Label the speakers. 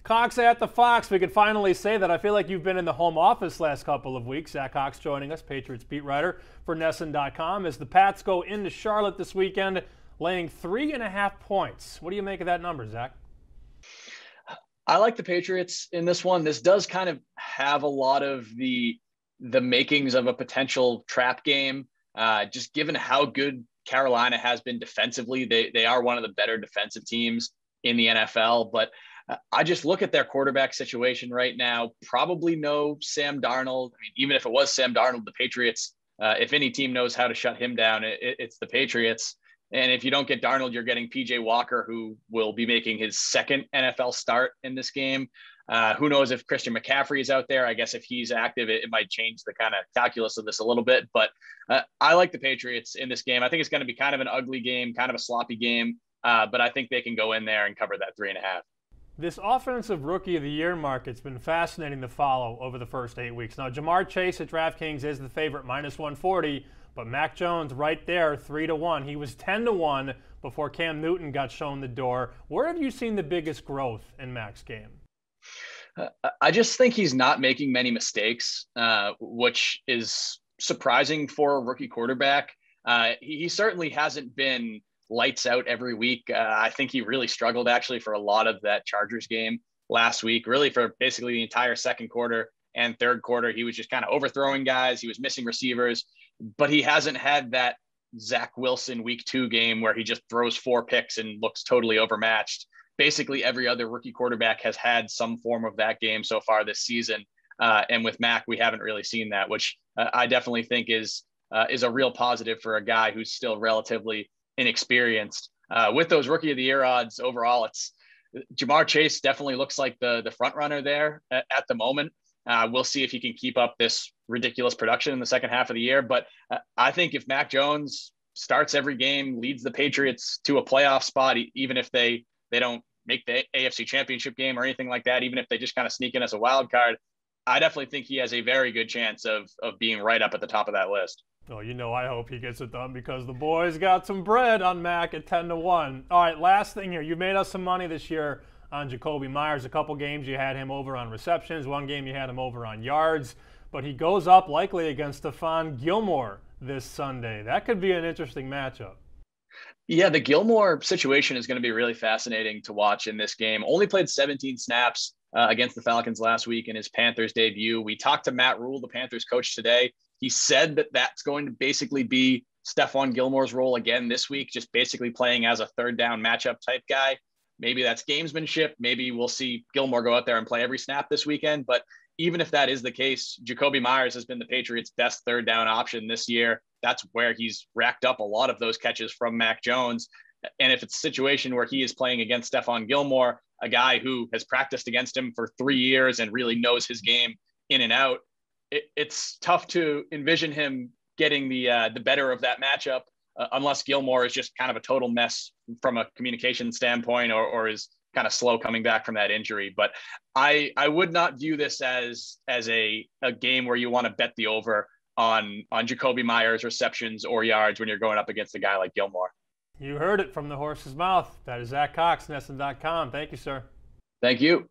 Speaker 1: Cox at the Fox. We could finally say that. I feel like you've been in the home office last couple of weeks. Zack Cox joining us, Patriots beat writer for NESN.com, as the Pats go into Charlotte this weekend, laying 3.5 points. What do you make of that number, Zach?
Speaker 2: I like the Patriots in this one. This does kind of have a lot of the makings of a potential trap game. Just given how good Carolina has been defensively, they are one of the better defensive teams in the NFL. But I just look at their quarterback situation right now. Probably no Sam Darnold. I mean, even if it was Sam Darnold, the Patriots, if any team knows how to shut him down, it's the Patriots. And if you don't get Darnold, you're getting PJ Walker, who will be making his second NFL start in this game. Who knows if Christian McCaffrey is out there? I guess if he's active, it might change the kind of calculus of this a little bit. But I like the Patriots in this game. I think it's going to be kind of an ugly game, kind of a sloppy game. But I think they can go in there and cover that 3.5.
Speaker 1: This offensive rookie of the year market's been fascinating to follow over the first 8 weeks. Now, Jamar Chase at DraftKings is the favorite, -140, but Mac Jones right there, 3-1. He was 10-1 before Cam Newton got shown the door. Where have you seen the biggest growth in Mac's game?
Speaker 2: I just think he's not making many mistakes, which is surprising for a rookie quarterback. He certainly hasn't been lights out every week. I think he really struggled actually for a lot of that Chargers game last week, really for basically the entire second quarter and third quarter. He was just kind of overthrowing guys. He was missing receivers, but he hasn't had that Zach Wilson week 2 game where he just throws 4 picks and looks totally overmatched. Basically every other rookie quarterback has had some form of that game so far this season. And with Mac, we haven't really seen that, which I definitely think is a real positive for a guy who's still relatively inexperienced. With those rookie of the year odds overall, it's Jamar Chase definitely looks like the front runner there at the moment. We'll see if he can keep up this ridiculous production in the second half of the year. But I think if Mac Jones starts every game, leads the Patriots to a playoff spot, even if they don't make the AFC Championship game or anything like that, even if they just kind of sneak in as a wild card, I definitely think he has a very good chance of being right up at the top of that list.
Speaker 1: Oh, I hope he gets it done because the boys got some bread on Mac at 10-1. All right, last thing here. You made us some money this year on Jacoby Myers. A couple games you had him over on receptions. One game you had him over on yards. But he goes up likely against Stephon Gilmore this Sunday. That could be an interesting matchup.
Speaker 2: Yeah, the Gilmore situation is going to be really fascinating to watch in this game. Only played 17 snaps against the Falcons last week in his Panthers debut. We talked to Matt Rule, the Panthers coach, today. He said that that's going to basically be Stephon Gilmore's role again this week, just basically playing as a third down matchup type guy. Maybe that's gamesmanship. Maybe we'll see Gilmore go out there and play every snap this weekend. But even if that is the case, Jacoby Myers has been the Patriots' best third down option this year. That's where he's racked up a lot of those catches from Mac Jones. And if it's a situation where he is playing against Stephon Gilmore, a guy who has practiced against him for 3 years and really knows his game in and out, it's tough to envision him getting the better of that matchup unless Gilmore is just kind of a total mess from a communication standpoint or is kind of slow coming back from that injury. But I would not view this as a game where you want to bet the over on Jacoby Myers receptions or yards when you're going up against a guy like Gilmore.
Speaker 1: You heard it from the horse's mouth. That is Zack Cox, NESN.com. Thank you, sir.
Speaker 2: Thank you.